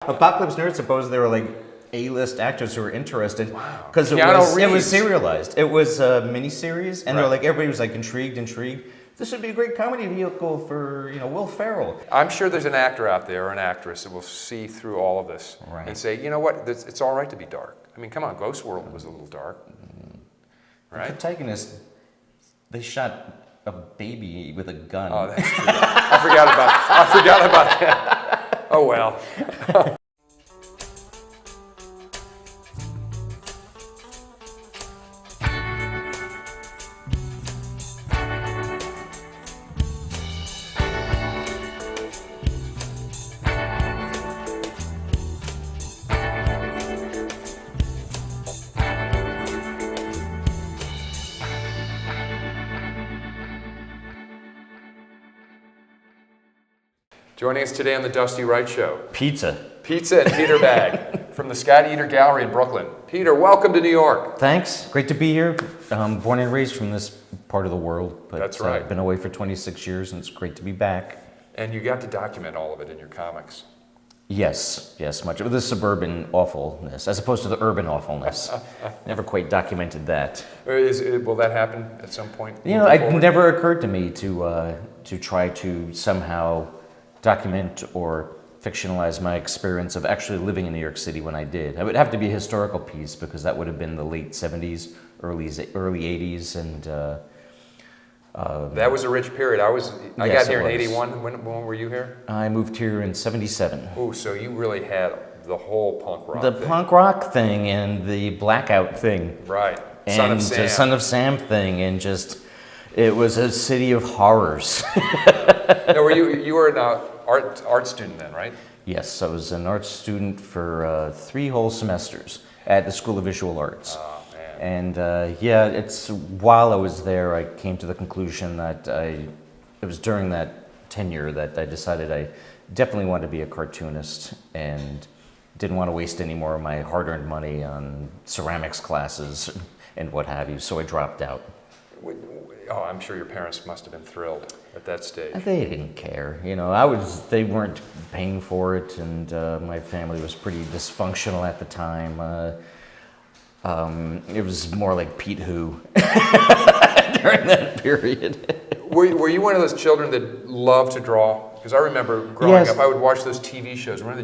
Apocalypse Nerds, suppose they were like A-list actors who were interested because Keanu it was Reeves. serialized. It was a miniseries, and they were Right. like everybody was like intrigued. This would be a great comedy vehicle for Will Ferrell. I'm sure there's an actor out there or an actress that will see through all of this Right. and say, you know what, it's all right to be dark. I mean, come on, Ghost World was a little dark, The right? protagonist, they shot a baby with a gun. Oh, that's true. I forgot about that. Oh well. Joining us today on the Dusty Wright Show, Pizza. Pizza and Peter Bagge from the Scott Eater Gallery in Brooklyn. Peter, welcome to New York. Thanks. Great to be here. Born and raised from this part of the world. But, That's right. Been away for 26 years, and it's great to be back. And you got to document all of it in your comics. Yes, much of the suburban awfulness, as opposed to the urban awfulness. Never quite documented that. Will that happen at some point? It never occurred to me to try to somehow document or fictionalize my experience of actually living in New York City when I did. It would have to be a historical piece because that would have been the late 70s, early 80s, and that was a rich period. I Yes, got here it in was. '81. When were you here? I moved here in 77. Oh, so you really had the whole punk rock The thing. punk rock thing and the blackout thing. Right. And Son of Sam. the Son of Sam thing, and just, it was a city of horrors. No, you were an art student then, right? Yes, I was an art student for 3 whole semesters at the School of Visual Arts. Oh, man. And it's while I was there, I came to the conclusion that it was during that tenure that I decided I definitely wanted to be a cartoonist and didn't want to waste any more of my hard-earned money on ceramics classes and what have you, so I dropped out. Oh, I'm sure your parents must have been thrilled at that stage. They didn't care, they weren't paying for it, and my family was pretty dysfunctional at the time. It was more like Pete Who during that period. Were you one of those children that loved to draw? Because I remember growing Yes. up, I would watch those TV shows. Remember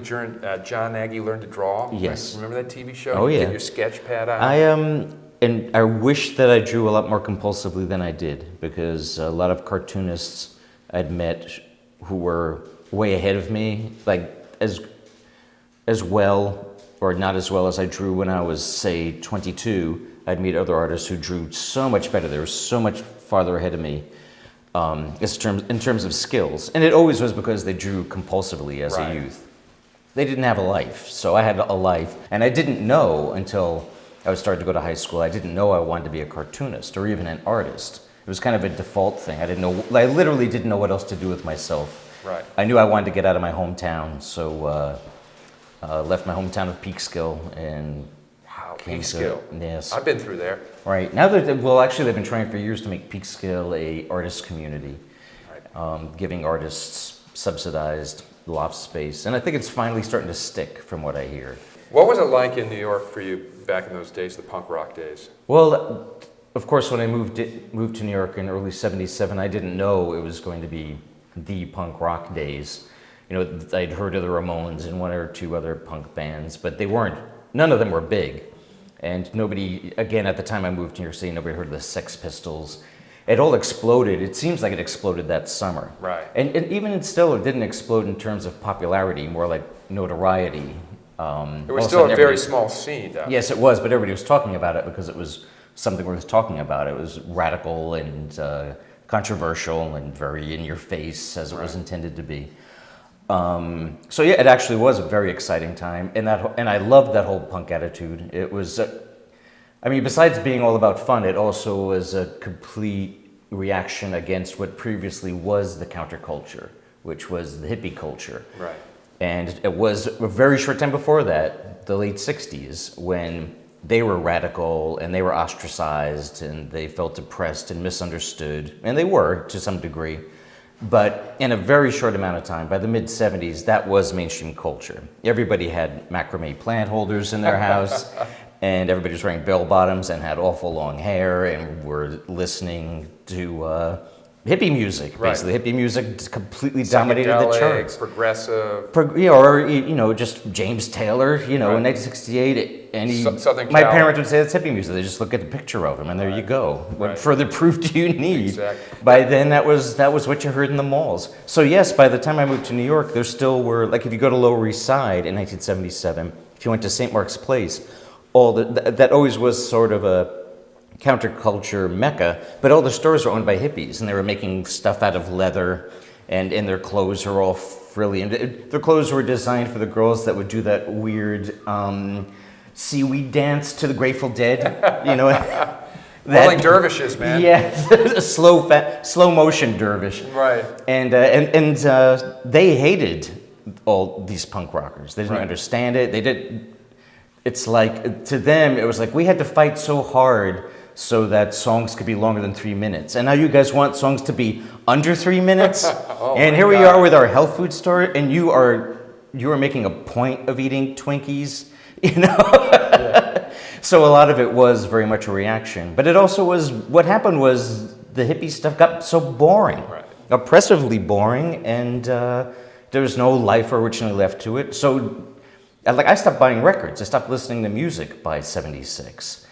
John Nagy Learned to Draw? Yes. Remember that TV show? Oh, You yeah. Get your sketch pad out. And I wish that I drew a lot more compulsively than I did, because a lot of cartoonists I'd met who were way ahead of me, like as well or not as well as I drew when I was, say, 22, I'd meet other artists who drew so much better. They were so much farther ahead of me in terms of skills. And it always was because they drew compulsively as Right. a youth. They didn't have a life, so I had a life. And I didn't know until I was starting to go to high school, I didn't know I wanted to be a cartoonist or even an artist. It was kind of a default thing. I literally didn't know what else to do with myself. Right. I knew I wanted to get out of my hometown, so left my hometown of Peekskill and Wow, came Peekskill. to, yes. I've been through there. Right. Now actually they've been trying for years to make Peekskill a artist community, Right. giving artists subsidized loft space. And I think it's finally starting to stick from what I hear. What was it like in New York for you back in those days, the punk rock days? Well, of course, when I moved to New York in early '77, I didn't know it was going to be the punk rock days. I'd heard of the Ramones and 1 or 2 other punk bands, but none of them were big. And nobody, again, at the time I moved to New York City, nobody heard of the Sex Pistols. It all exploded. It seems like it exploded that summer. Right. And even still, it didn't explode in terms of popularity, more like notoriety. It was still a very small scene. Yes, it was, but everybody was talking about it because it was something worth talking about. It was radical and controversial and very in your face, as it was intended to be. So yeah, it actually was a very exciting time, and I loved that whole punk attitude. It was, besides being all about fun, it also was a complete reaction against what previously was the counterculture, which was the hippie culture. Right. And it was a very short time before that, the late 60s, when they were radical and they were ostracized and they felt depressed and misunderstood, and they were to some degree. But in a very short amount of time, by the mid 70s, that was mainstream culture. Everybody had macrame plant holders in their house, and everybody was wearing bell bottoms and had awful long hair and were listening to hippie music. Basically, hippie music completely dominated the charts. Progressive. Just James Taylor, in 1968. Southern my Cal. parents would say that's hippie music. They just look at the picture of him, and there you go. What further proof do you need? Exactly. By then, that was what you heard in the malls. So yes, by the time I moved to New York, there still were, like if you go to Lower East Side in 1977, if you went to St. Mark's Place, that always was sort of a counterculture mecca, but all the stores were owned by hippies, and they were making stuff out of leather, and their clothes are all frilly, and their clothes were designed for the girls that would do that weird seaweed dance to the Grateful Dead, Whirling dervishes, man. Yeah, slow motion dervish. Right. And they hated all these punk rockers. They didn't understand it. They did. It's like, to them, it was like we had to fight so hard so that songs could be longer than 3 minutes. And now you guys want songs to be under 3 minutes? And here we are with our health food store, and you are making a point of eating Twinkies, So a lot of it was very much a reaction. But it also was, what happened was the hippie stuff got so boring, oppressively boring, and there was no life originally left to it. So I stopped buying records. I stopped listening to music by 76.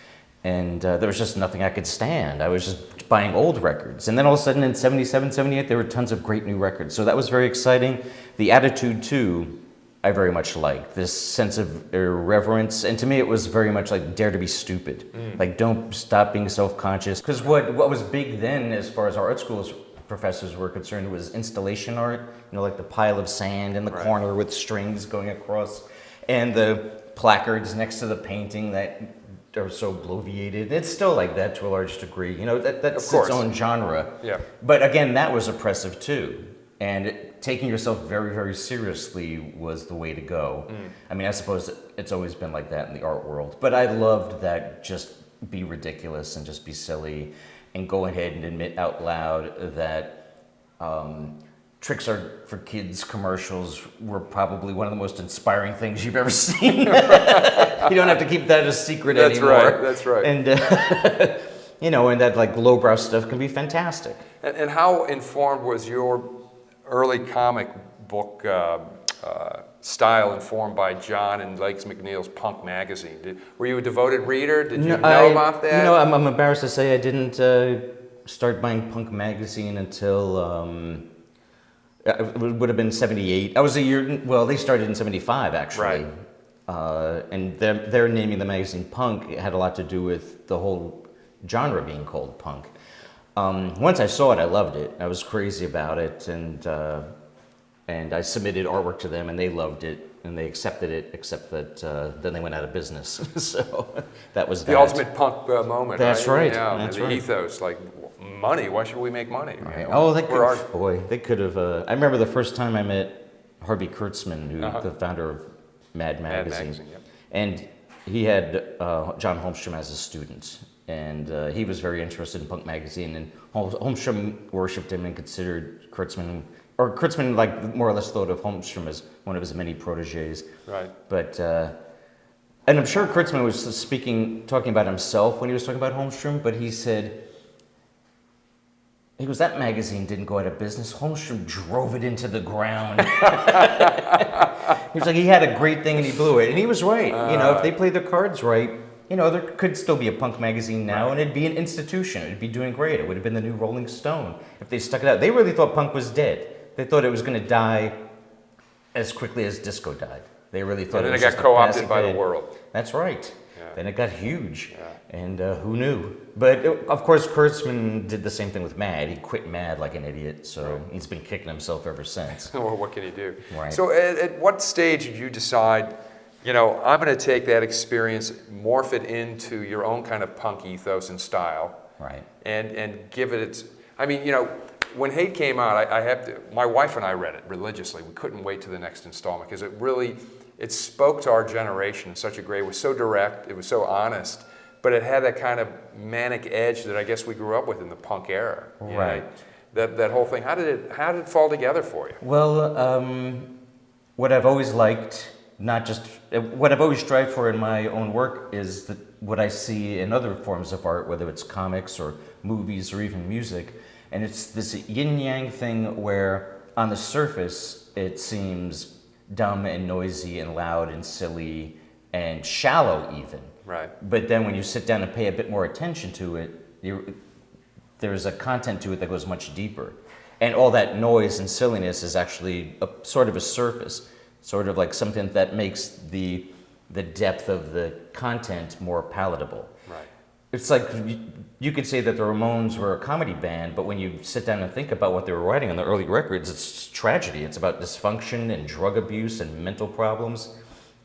And there was just nothing I could stand. I was just buying old records. And then all of a sudden in 77, 78, there were tons of great new records. So that was very exciting. The attitude, too, I very much liked. This sense of irreverence. And to me, it was very much like dare to be stupid. Like, don't stop being self-conscious. Because what was big then, as far as our art schools professors were concerned, was installation art. Like the pile of sand in the corner with strings going across. And the placards next to the painting that are so bloviated. It's still like that to a large degree. That's its own genre. Yeah. But again, that was oppressive too. And taking yourself very, very seriously was the way to go. I mean, I suppose it's always been like that in the art world. But I loved that just be ridiculous and just be silly and go ahead and admit out loud that Tricks Are for Kids commercials were probably one of the most inspiring things you've ever seen. You don't have to keep that a secret anymore. That's right. And, and that like lowbrow stuff can be fantastic. And how informed was your early comic book style informed by John and Lakes McNeil's Punk magazine? Were you a devoted reader? Did you know about that? I'm embarrassed to say I didn't start buying Punk magazine until... it would have been 78. I was a year, well, they started in 75, actually. Right. And their naming the magazine Punk had a lot to do with the whole genre being called punk. Once I saw it, I loved it. I was crazy about it, and I submitted artwork to them, and they loved it, and they accepted it, except that then they went out of business. So that was the ultimate punk moment. That's right. Yeah, That's the right. ethos, like money. Why should we make money? Right. Oh, they could have. I remember the first time I met Harvey Kurtzman, the founder of Mad Magazine. Yep. And he had John Holmstrom as a student, and he was very interested in Punk magazine. And Holmstrom worshipped him and considered Kurtzman, or Kurtzman, like more or less thought of Holmstrom as one of his many proteges. Right. But and I'm sure Kurtzman was talking about himself when he was talking about Holmstrom. But he said, that magazine didn't go out of business. Holmstrom drove it into the ground. He was like, he had a great thing and he blew it. And he was right. If they played their cards right, there could still be a punk magazine now, and it'd be an institution. It'd be doing great. It would have been the new Rolling Stone if they stuck it out. They really thought punk was dead. They thought it was going to die as quickly as disco died. They really thought and it was then it got co-opted by the world. That's right. Yeah. Then it got huge. Yeah. And who knew? But of course, Kurtzman did the same thing with Mad. He quit Mad like an idiot, so he's been kicking himself ever since. Well, what can he do? Right. So at what stage did you decide, I'm going to take that experience, morph it into your own kind of punk ethos and style, right? And give it its... when Hate came out, my wife and I read it religiously. We couldn't wait to the next installment because it spoke to our generation in such a great way. It was so direct, it was so honest, but it had that kind of manic edge that I guess we grew up with in the punk era. Right. that whole thing. How did it fall together for you? Well, what I've always liked, what I've always strived for in my own work is that what I see in other forms of art, whether it's comics or movies or even music, and it's this yin-yang thing where on the surface it seems dumb and noisy and loud and silly and shallow even. Right. But then when you sit down and pay a bit more attention to it, there's a content to it that goes much deeper. And all that noise and silliness is actually sort of a surface, sort of like something that makes the depth of the content more palatable. Right. It's like you could say that the Ramones were a comedy band, but when you sit down and think about what they were writing on the early records, it's tragedy. It's about dysfunction and drug abuse and mental problems.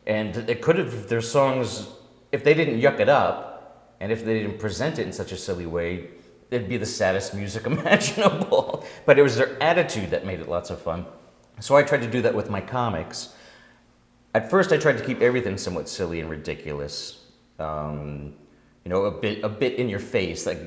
And it could have, their songs, if they didn't yuck it up, and if they didn't present it in such a silly way, it'd be the saddest music imaginable. But it was their attitude that made it lots of fun. So I tried to do that with my comics. At first, I tried to keep everything somewhat silly and ridiculous. A bit in your face that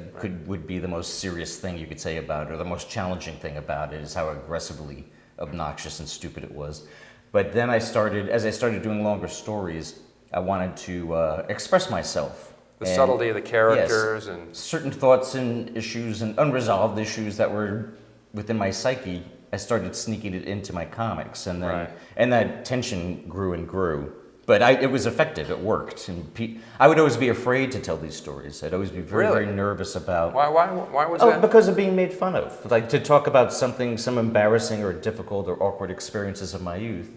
would be the most serious thing you could say about it, or the most challenging thing about it is how aggressively obnoxious and stupid it was. But then as I started doing longer stories, I wanted to express myself. The subtlety of the characters, yes, and certain thoughts and issues and unresolved issues that were within my psyche, I started sneaking it into my comics, and then right. and that tension grew and grew. But it was effective. It worked. And I would always be afraid to tell these stories. I'd always be very, really? very nervous about. Why was that? Because of being made fun of. Like to talk about some embarrassing or difficult or awkward experiences of my youth,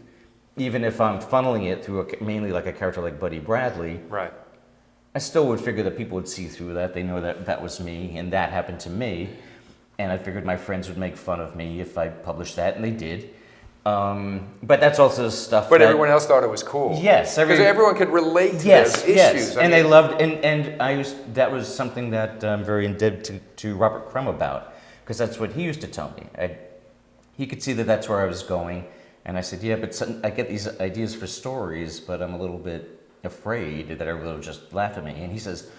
even if I'm funneling it through mainly like a character like Buddy Bradley. Right. I still would figure that people would see through that. They know that that was me, and that happened to me. And I figured my friends would make fun of me if I published that, and they did. But that's also stuff. But everyone else thought it was cool. Yes, because everyone could relate to yes, those issues. Yes, and they loved. That was something that I'm very indebted to Robert Crumb about, because that's what he used to tell me. He could see that that's where I was going, and I said, yeah, but I get these ideas for stories, but I'm a little bit afraid that everyone will just laugh at me. And he says,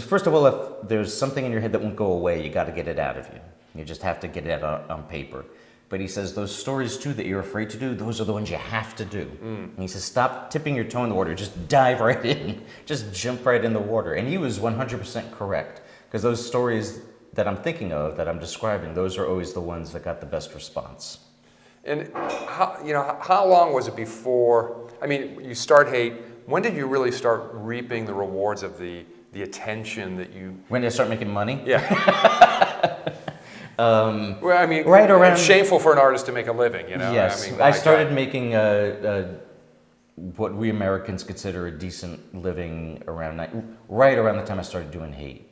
first of all, if there's something in your head that won't go away, you got to get it out of you. You just have to get it out on paper. But he says, those stories too that you're afraid to do, those are the ones you have to do. And he says, stop tipping your toe in the water, just dive right in, just jump right in the water. And he was 100% correct, because those stories that I'm thinking of, that I'm describing, those are always the ones that got the best response. And how long was it before, you start Hate, when did you really start reaping the rewards of the attention that you... When did I start making money? Yeah. Right around... It's shameful for an artist to make a living, you know? Yes. I started making what we Americans consider a decent living right around the time I started doing Hate.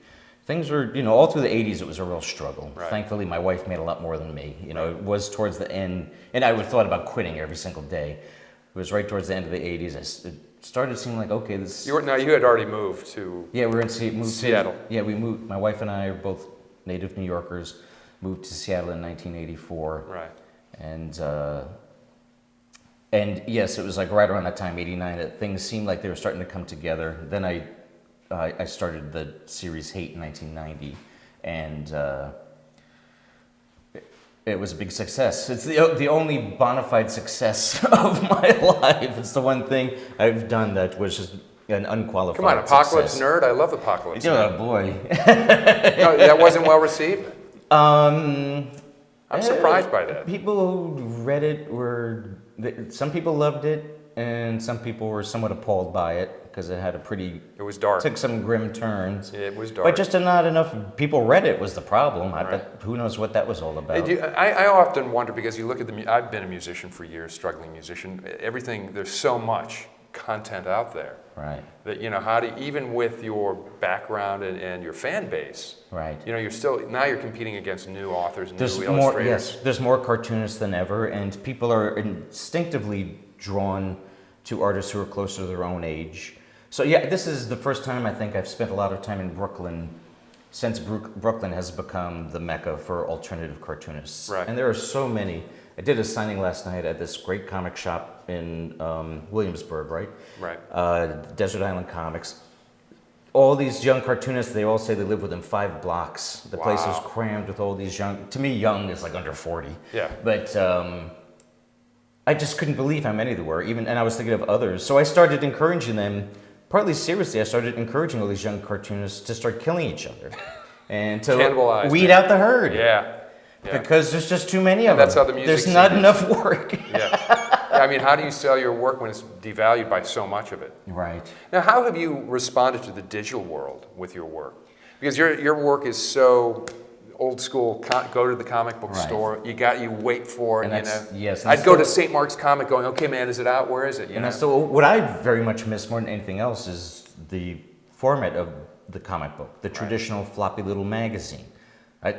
Things were, all through the 80s, it was a real struggle. Right. Thankfully, my wife made a lot more than me. It was towards the end, and I would thought about quitting every single day. It was right towards the end of the 80s. It started seeming like, okay, this... You had already moved to... Yeah, we were in Seattle. We moved. My wife and I are both native New Yorkers. Moved to Seattle in 1984. Right. And yes, it was like right around that time, 89, that things seemed like they were starting to come together. Then I started the series Hate in 1990, and it was a big success. It's the only bona fide success of my life. It's the one thing I've done that was just an unqualified Come on, Apocalypse success. Nerd? I love Apocalypse Oh, Nerd. boy. No, that wasn't well received? I'm surprised by that. People who read it some people loved it, and some people were somewhat appalled by it, because it had It was dark. Took some grim turns. It was dark. But just not enough people read it was the problem. Right. Who knows what that was all about. I often wonder, because you look at I've been a musician for years, struggling musician. There's so much content out there. Right. That, how do, even with your background and your fan base, right. You're competing against new authors, new illustrators. There's more cartoonists than ever, and people are instinctively drawn to artists who are closer to their own age. So yeah, this is the first time I think I've spent a lot of time in Brooklyn since Brooklyn has become the mecca for alternative cartoonists. Right. And there are so many. I did a signing last night at this great comic shop in Williamsburg, right? Right. Desert Island Comics. all these young cartoonists, they all say they live within 5 blocks. The place was Wow. crammed with all these young, to me, young is like under 40. Yeah. But I just couldn't believe how many there were, and I was thinking of others. So I started encouraging them, partly seriously, I started encouraging all these young cartoonists to start killing each other and to Cannibalize weed them. out the herd. Yeah. Yeah. Because there's just too many of That's them. how the music There's scene not is. enough work. Yeah. I mean, how do you sell your work when it's devalued by so much of it? Right. Now, how have you responded to the digital world with your work? Because your work is so old school. Go to the comic book Right. store. You wait for it. And You know. that's- yes, I'd that's go the- to St. Mark's Comic, going, okay, man, is it out? Where is it? You And know? so what I very much miss more than anything else is the format of the comic book, the traditional floppy little magazine. I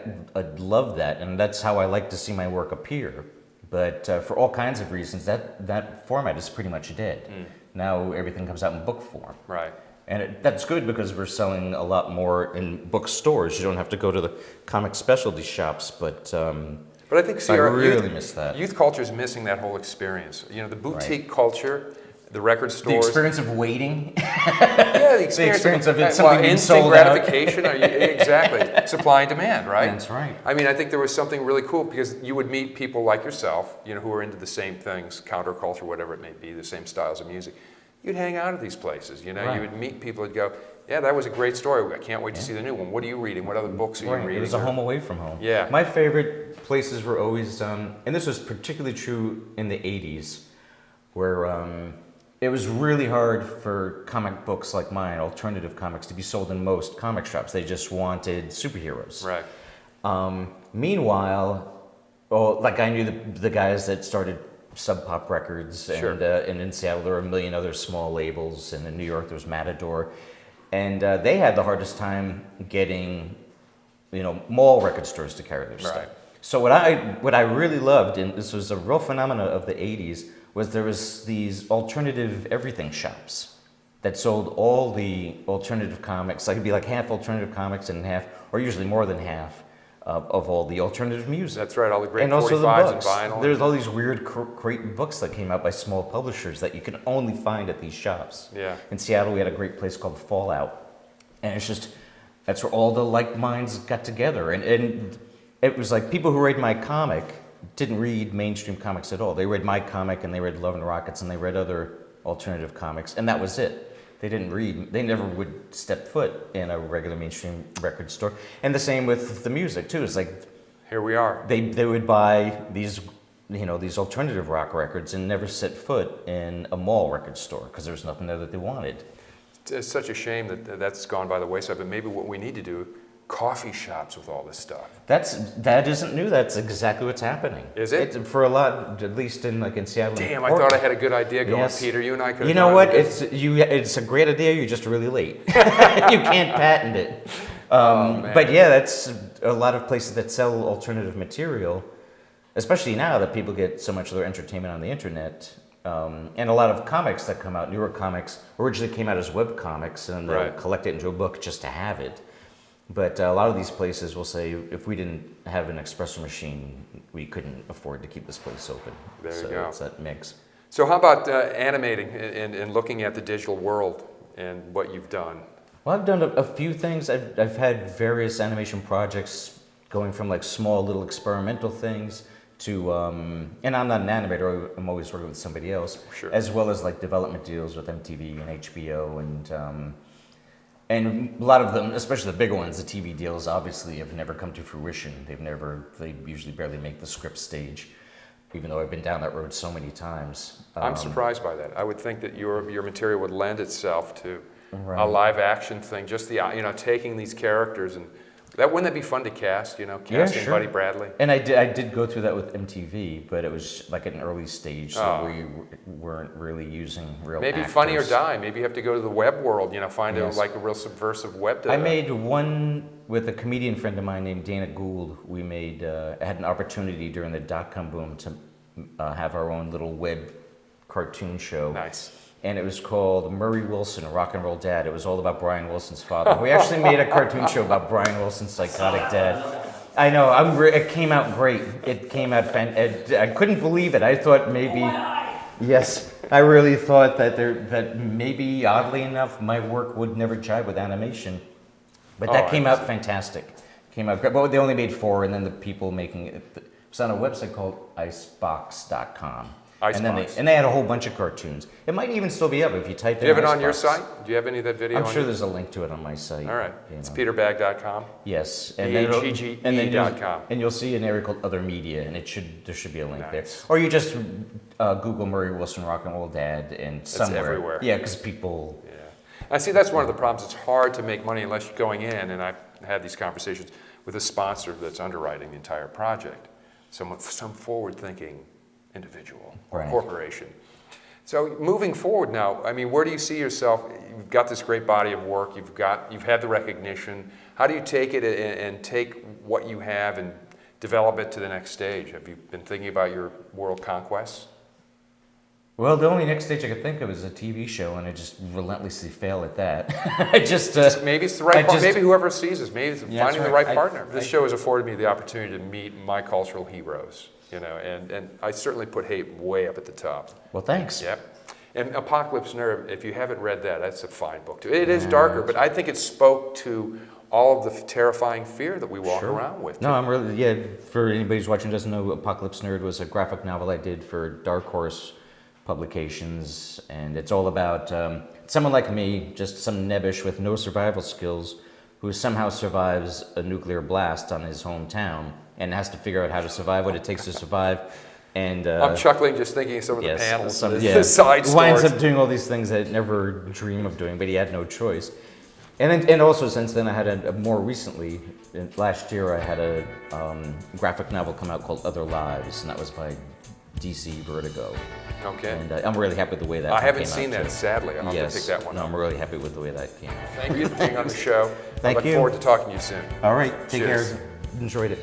love that, and that's how I like to see my work appear. But for all kinds of reasons, that format is pretty much dead. Now everything comes out in book form. Right. And that's good because we're selling a lot more in bookstores. You don't have to go to the comic specialty shops, but I think I our really miss that. Youth culture is missing that whole experience. You know, the boutique Right. culture, the record The stores. experience of waiting. Yeah, the experience of it, well, something being instant sold out. gratification. Exactly. Supply and demand, right? That's right. I mean, I think there was something really cool because you would meet people like yourself, you know, who are into the same things, counterculture, whatever it may be, the same styles of music. You'd hang out at these places, you know. Right. You would meet people who'd go, yeah, that was a great story. I can't wait to see the new one. What are you reading? What other books are you Right. reading? It was a home away from home. Yeah. My favorite places were always, and this was particularly true in the 80s, where it was really hard for comic books like mine, alternative comics, to be sold in most comic shops. They just wanted superheroes. Right. Meanwhile, like I knew the guys that started Sub Pop Records, Sure. and in Seattle there were a million other small labels, and in New York there was Matador, and they had the hardest time getting, mall record stores to carry their stuff. Right. So what I really loved, and this was a real phenomenon of the 80s, was there was these alternative everything shops that sold all the alternative comics. Like it'd be like half alternative comics and half, or usually more than half, of all the alternative music. That's right, all the great And also the 45s and books. vinyl. There's all these weird crate books that came out by small publishers that you can only find at these shops. Yeah. In Seattle, we had a great place called Fallout, and it's just that's where all the like minds got together, and it was like people who read my comic didn't read mainstream comics at all. They read my comic and they read Love and Rockets and they read other alternative comics, and that was it. They didn't read. They never would step foot in a regular mainstream record store. And the same with the music too. It's like Here we are. they would buy these these alternative rock records and never set foot in a mall record store because there was nothing there that they wanted. It's such a shame that that's gone by the wayside, but maybe what we need to do, coffee shops with all this stuff. That isn't new. That's exactly what's happening. Is it? For a lot, at least in Seattle. and Damn, I Portland. thought I had a good idea going, Yes. Peter. You and I could have You know gone what? into It's a great idea. You're just really late. You can't patent it. man. But yeah, that's a lot of places that sell alternative material, especially now that people get so much of their entertainment on the internet. And a lot of comics that come out, newer comics, originally came out as web comics, and they'll Right. collect it into a book just to have it. But a lot of these places will say, if we didn't have an espresso machine, we couldn't afford to keep this place open. There you So go. it's that mix. So how about animating and looking at the digital world and what you've done? Well, I've done a few things. I've had various animation projects going from like small little experimental things to, and I'm not an animator, I'm always working with somebody else, Sure. as well as like development deals with MTV and HBO and a lot of them, especially the bigger ones, the TV deals obviously have never come to fruition. They usually barely make the script stage, even though I've been down that road so many times. I'm surprised by that. I would think that your material would lend itself to a Right. live action thing, just taking these characters and wouldn't that be fun to cast? Casting sure. Buddy Bradley. And I did go through that with MTV, but it was like at an early stage, so Oh. we weren't really using real Maybe actors. Funny or Die. Maybe you have to go to the web world. Find Yes. a real subversive web. I made one with a comedian friend of mine named Dana Gould. We had an opportunity during the dot-com boom to have our own little web cartoon show. Nice. And it was called Murray Wilson, Rock and Roll Dad. It was all about Brian Wilson's father. We actually made a cartoon show about Brian Wilson's psychotic dad. I know, it came out great. It came out I couldn't believe it. I thought Yes, I really thought that maybe, oddly enough, my work would never jive with animation. But that Oh, came I out see. fantastic. Came out great. But they only made 4, and then the people making it was on a website called icebox.com. Icebox. And they had a whole bunch of cartoons. It might even still be up if you type in Do you have it on your Icebox. site? Do you have any of that video I'm on sure your- there's a link to it on my site. All right. you It's know. peterbagge.com. Yes, BAGGE.com. and you'll see an area called Other Media, and there should be a link Nice. there. Or you just Google Murray Wilson Rock and Roll Dad, and somewhere. everywhere. Yeah, because people. Yeah. I see that's one of the problems. It's hard to make money unless you're going in, and I've had these conversations with a sponsor that's underwriting the entire project, some forward-thinking individual or Right. corporation. So moving forward now, I mean, where do you see yourself? You've got this great body of work. You've had the recognition. How do you take it and take what you have and develop it to the next stage? Have you been thinking about your world conquests? Well, the only next stage I could think of is a TV show, and I just relentlessly fail at that. I just Maybe it's the right I partner. just- Maybe whoever sees us, maybe it's Yeah, finding the that's right right. partner. This show has afforded me the opportunity to meet my cultural heroes, you know, and I certainly put hate way up at the top. Well, thanks. Yep. And Apocalypse Nerve, if you haven't read that, that's a fine book too. It is darker, but I think it spoke to all of the terrifying fear that we walk Sure. around with. No, I'm really, yeah, for anybody who's watching who doesn't know, Apocalypse Nerd was a graphic novel I did for Dark Horse Publications, and it's all about someone like me, just some nebbish with no survival skills, who somehow survives a nuclear blast on his hometown and has to figure out how to survive, what it takes to survive, and I'm chuckling just thinking of some of the yes, panels, some- the yeah, side winds stories. up doing all these things I'd never dream of doing, but he had no choice. And also since then I had a more recently, last year I had a graphic novel come out called Other Lives, and that was by DC Vertigo. Okay. And I'm really happy with the way that I one haven't came seen out, that, too. sadly. I'll have Yes, to pick that one no, up. I'm really happy with the way that came out. Thank you for being on the show. Thank I look you. forward to talking to you soon. All right, take Cheers. care. Enjoyed it.